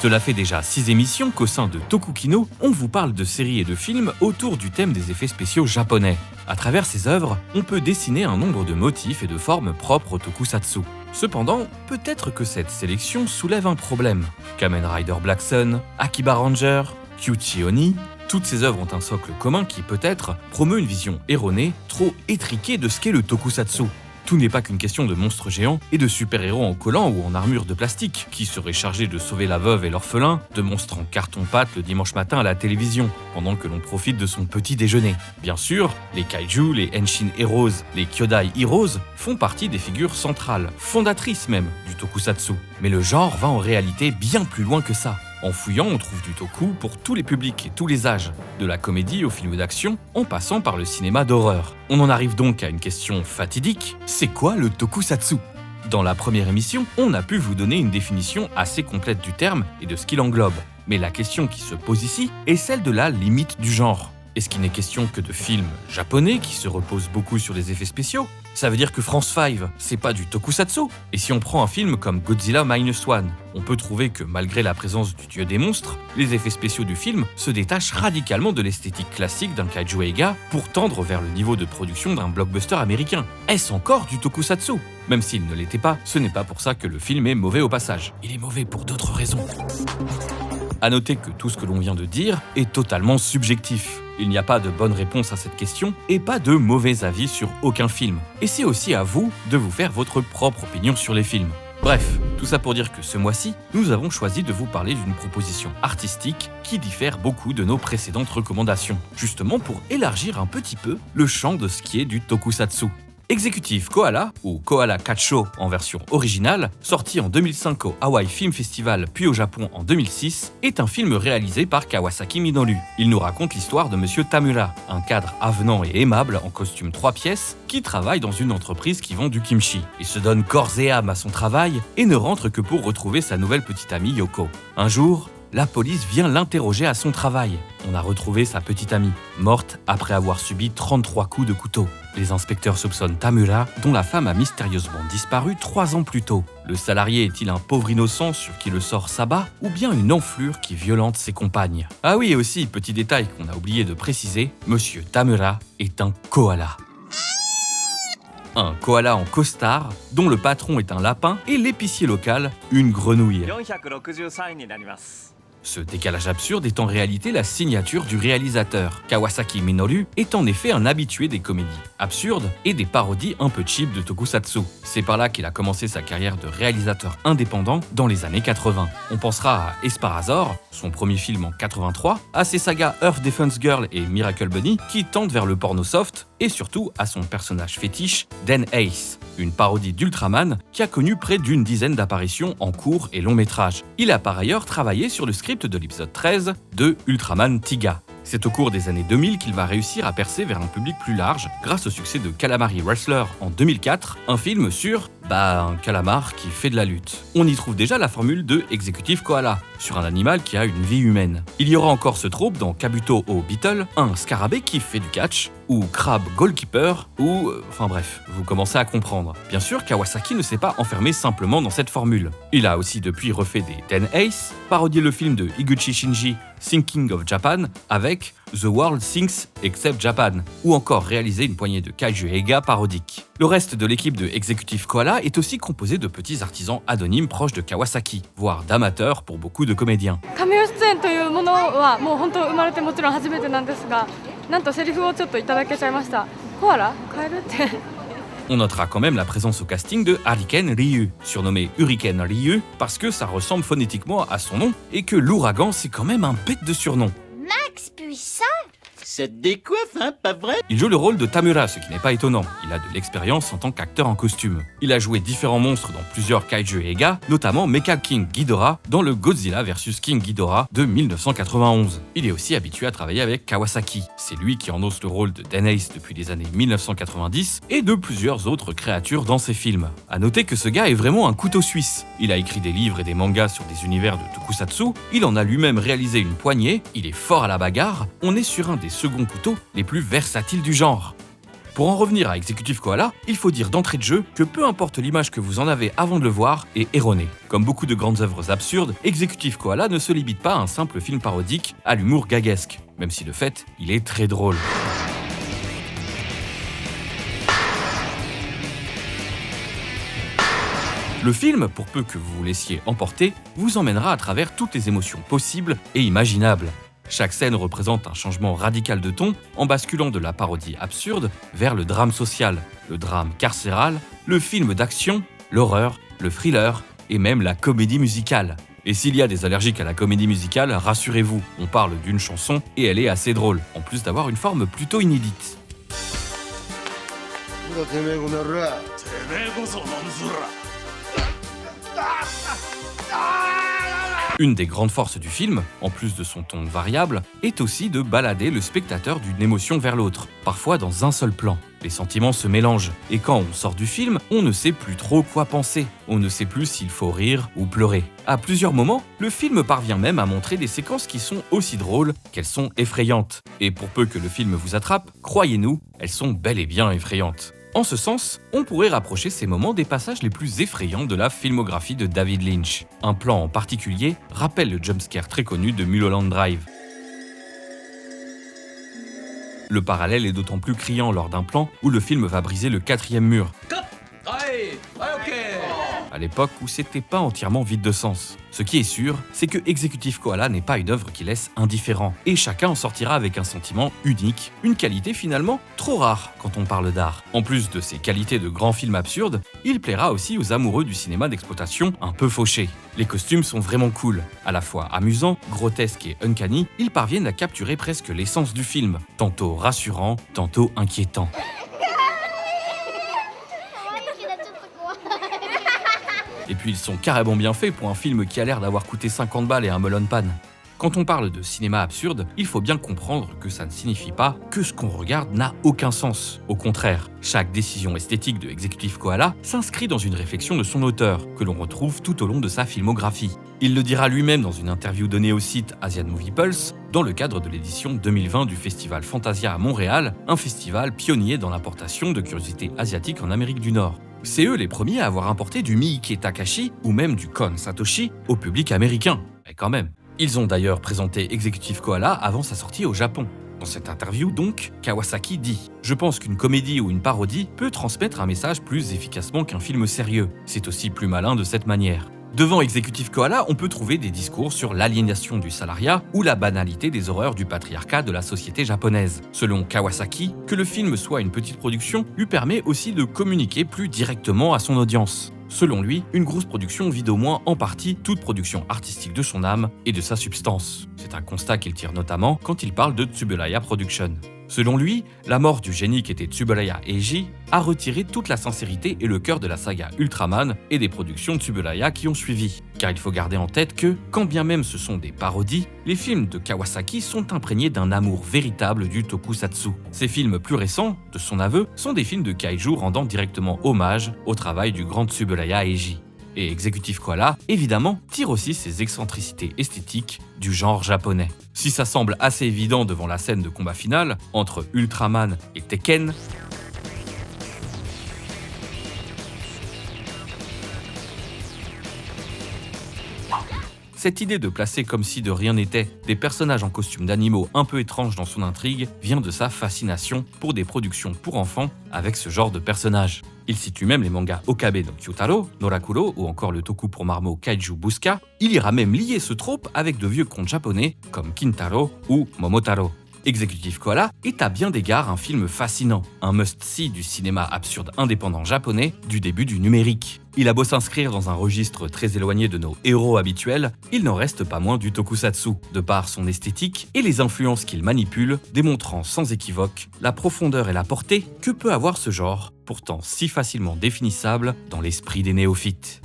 Cela fait déjà 6 émissions qu'au sein de Tokukino, on vous parle de séries et de films autour du thème des effets spéciaux japonais. À travers ces œuvres, on peut dessiner un nombre de motifs et de formes propres au tokusatsu. Cependant, peut-être que cette sélection soulève un problème. Kamen Rider Black Sun, Akiba Ranger, Kyuchi Oni, toutes ces œuvres ont un socle commun qui, peut-être, promeut une vision erronée, trop étriquée de ce qu'est le tokusatsu. Tout n'est pas qu'une question de monstres géants et de super-héros en collant ou en armure de plastique, qui seraient chargés de sauver la veuve et l'orphelin, de monstres en carton-pâte le dimanche matin à la télévision, pendant que l'on profite de son petit déjeuner. Bien sûr, les kaiju, les Henshin Heroes, les Kyodai Heroes font partie des figures centrales, fondatrices même, du tokusatsu. Mais le genre va en réalité bien plus loin que ça. En fouillant, on trouve du toku pour tous les publics et tous les âges, de la comédie au film d'action, en passant par le cinéma d'horreur. On en arrive donc à une question fatidique, c'est quoi le tokusatsu ? Dans la première émission, on a pu vous donner une définition assez complète du terme et de ce qu'il englobe. Mais la question qui se pose ici est celle de la limite du genre. Est-ce qu'il n'est question que de films japonais qui se reposent beaucoup sur les effets spéciaux ? Ça veut dire que France 5, c'est pas du tokusatsu. Et si on prend un film comme Godzilla Minus One, on peut trouver que malgré la présence du dieu des monstres, les effets spéciaux du film se détachent radicalement de l'esthétique classique d'un kaiju eiga pour tendre vers le niveau de production d'un blockbuster américain. Est-ce encore du tokusatsu ? Même s'il ne l'était pas, ce n'est pas pour ça que le film est mauvais au passage. Il est mauvais pour d'autres raisons. À noter que tout ce que l'on vient de dire est totalement subjectif. Il n'y a pas de bonne réponse à cette question et pas de mauvais avis sur aucun film. Et c'est aussi à vous de vous faire votre propre opinion sur les films. Bref, tout ça pour dire que ce mois-ci, nous avons choisi de vous parler d'une proposition artistique qui diffère beaucoup de nos précédentes recommandations, justement pour élargir un petit peu le champ de ce qui est du tokusatsu. Executive Koala, ou Koala Kacho en version originale, sorti en 2005 au Hawaii Film Festival puis au Japon en 2006, est un film réalisé par Kawasaki Minoru. Il nous raconte l'histoire de Monsieur Tamura, un cadre avenant et aimable en costume 3 pièces qui travaille dans une entreprise qui vend du kimchi. Il se donne corps et âme à son travail et ne rentre que pour retrouver sa nouvelle petite amie Yoko. Un jour, la police vient l'interroger à son travail. On a retrouvé sa petite amie, morte après avoir subi 33 coups de couteau. Les inspecteurs soupçonnent Tamura, dont la femme a mystérieusement disparu 3 ans plus tôt. Le salarié est-il un pauvre innocent sur qui le sort s'abat, ou bien une enflure qui violente ses compagnes ? Ah oui, et aussi, petit détail qu'on a oublié de préciser, Monsieur Tamura est un koala. Un koala en costard, dont le patron est un lapin, et l'épicier local, une grenouille. 463円になります。 Ce décalage absurde est en réalité la signature du réalisateur. Kawasaki Minoru est en effet un habitué des comédies absurdes et des parodies un peu cheap de tokusatsu. C'est par là qu'il a commencé sa carrière de réalisateur indépendant dans les années 80. On pensera à Esparazor, son premier film en 83, à ses sagas Earth Defense Girl et Miracle Bunny qui tendent vers le porno soft, et surtout à son personnage fétiche, Den Ace, une parodie d'Ultraman qui a connu près d'une dizaine d'apparitions en court et long métrage. Il a par ailleurs travaillé sur le script de l'épisode 13 de Ultraman Tiga. C'est au cours des années 2000 qu'il va réussir à percer vers un public plus large grâce au succès de Calamari Wrestler en 2004, un film sur un calamar qui fait de la lutte. On y trouve déjà la formule de Executive Koala, sur un animal qui a une vie humaine. Il y aura encore ce trope dans Kabuto au Beetle, un scarabée qui fait du catch, ou Crab Goalkeeper, ou... enfin bref, vous commencez à comprendre. Bien sûr, Kawasaki ne s'est pas enfermé simplement dans cette formule. Il a aussi depuis refait des Den Ace, parodié le film de Higuchi Shinji, Thinking of Japan, avec The World Thinks Except Japan, ou encore réalisé une poignée de kaiju eiga parodiques. Le reste de l'équipe de Executive Koala est aussi composé de petits artisans anonymes proches de Kawasaki, voire d'amateurs pour beaucoup de comédiens. カメオ出演というものはもう本当生まれてもちろん初めてなんですが、なんとセリフをちょっといただけちゃいました。コアラ？カエルって。 On notera quand même la présence au casting de Hurricane Ryu, surnommé Hurricane Ryu parce que ça ressemble phonétiquement à son nom et que l'ouragan c'est quand même un bête de surnom. Max Puissant. Ça te décoiffe, hein, pas vrai? Il joue le rôle de Tamura, ce qui n'est pas étonnant. Il a de l'expérience en tant qu'acteur en costume. Il a joué différents monstres dans plusieurs kaiju eiga, notamment Mecha King Ghidorah dans le Godzilla vs King Ghidorah de 1991. Il est aussi habitué à travailler avec Kawasaki. C'est lui qui endosse le rôle de Den Ace depuis les années 1990 et de plusieurs autres créatures dans ses films. À noter que ce gars est vraiment un couteau suisse. Il a écrit des livres et des mangas sur des univers de tokusatsu, il en a lui-même réalisé une poignée, il est fort à la bagarre, on est sur un des seconds couteaux les plus versatiles du genre. Pour en revenir à Executive Koala, il faut dire d'entrée de jeu que peu importe l'image que vous en avez avant de le voir est erronée. Comme beaucoup de grandes œuvres absurdes, Executive Koala ne se limite pas à un simple film parodique à l'humour gaguesque, même si de fait, il est très drôle. Le film, pour peu que vous vous laissiez emporter, vous emmènera à travers toutes les émotions possibles et imaginables. Chaque scène représente un changement radical de ton en basculant de la parodie absurde vers le drame social, le drame carcéral, le film d'action, l'horreur, le thriller et même la comédie musicale. Et s'il y a des allergiques à la comédie musicale, rassurez-vous, on parle d'une chanson et elle est assez drôle, en plus d'avoir une forme plutôt inédite. Une des grandes forces du film, en plus de son ton variable, est aussi de balader le spectateur d'une émotion vers l'autre, parfois dans un seul plan. Les sentiments se mélangent, et quand on sort du film, on ne sait plus trop quoi penser. On ne sait plus s'il faut rire ou pleurer. À plusieurs moments, le film parvient même à montrer des séquences qui sont aussi drôles qu'elles sont effrayantes. Et pour peu que le film vous attrape, croyez-nous, elles sont bel et bien effrayantes. En ce sens, on pourrait rapprocher ces moments des passages les plus effrayants de la filmographie de David Lynch. Un plan en particulier rappelle le jumpscare très connu de Mulholland Drive. Le parallèle est d'autant plus criant lors d'un plan où le film va briser le 4e mur. À l'époque où c'était pas entièrement vide de sens. Ce qui est sûr, c'est que Executive Koala n'est pas une œuvre qui laisse indifférent, et chacun en sortira avec un sentiment unique, une qualité finalement trop rare quand on parle d'art. En plus de ses qualités de grand film absurde, il plaira aussi aux amoureux du cinéma d'exploitation un peu fauché. Les costumes sont vraiment cool, à la fois amusants, grotesques et uncanny, ils parviennent à capturer presque l'essence du film, tantôt rassurant, tantôt inquiétant. Et puis ils sont carrément bien faits pour un film qui a l'air d'avoir coûté 50 balles et un melon pan. Quand on parle de cinéma absurde, il faut bien comprendre que ça ne signifie pas que ce qu'on regarde n'a aucun sens. Au contraire, chaque décision esthétique de Executive Koala s'inscrit dans une réflexion de son auteur, que l'on retrouve tout au long de sa filmographie. Il le dira lui-même dans une interview donnée au site Asian Movie Pulse, dans le cadre de l'édition 2020 du festival Fantasia à Montréal, un festival pionnier dans l'importation de curiosités asiatiques en Amérique du Nord. C'est eux les premiers à avoir importé du Miike Takashi ou même du Kon Satoshi au public américain. Mais quand même. Ils ont d'ailleurs présenté Executive Koala avant sa sortie au Japon. Dans cette interview donc, Kawasaki dit « Je pense qu'une comédie ou une parodie peut transmettre un message plus efficacement qu'un film sérieux. C'est aussi plus malin de cette manière. » Devant Executive Koala, on peut trouver des discours sur l'aliénation du salariat ou la banalité des horreurs du patriarcat de la société japonaise. Selon Kawasaki, que le film soit une petite production lui permet aussi de communiquer plus directement à son audience. Selon lui, une grosse production vide au moins en partie toute production artistique de son âme et de sa substance. C'est un constat qu'il tire notamment quand il parle de Tsuburaya Production. Selon lui, la mort du génie qu'était Tsuburaya Eiji a retiré toute la sincérité et le cœur de la saga Ultraman et des productions Tsuburaya qui ont suivi. Car il faut garder en tête que, quand bien même ce sont des parodies, les films de Kawasaki sont imprégnés d'un amour véritable du tokusatsu. Ces films plus récents, de son aveu, sont des films de kaiju rendant directement hommage au travail du grand Tsuburaya Eiji. Et Executive Koala, évidemment, tire aussi ses excentricités esthétiques du genre japonais. Si ça semble assez évident devant la scène de combat finale, entre Ultraman et Tekken, cette idée de placer comme si de rien n'était des personnages en costume d'animaux un peu étranges dans son intrigue vient de sa fascination pour des productions pour enfants avec ce genre de personnages. Il situe même les mangas Okabe no Kyotaro, Norakuro ou encore le toku pour marmots Kaiju Buska. Il ira même lier ce trope avec de vieux contes japonais comme Kintaro ou Momotaro. Executive Koala est à bien d'égards un film fascinant, un must-see du cinéma absurde indépendant japonais du début du numérique. Il a beau s'inscrire dans un registre très éloigné de nos héros habituels, il n'en reste pas moins du tokusatsu, de par son esthétique et les influences qu'il manipule, démontrant sans équivoque la profondeur et la portée que peut avoir ce genre, pourtant si facilement définissable dans l'esprit des néophytes.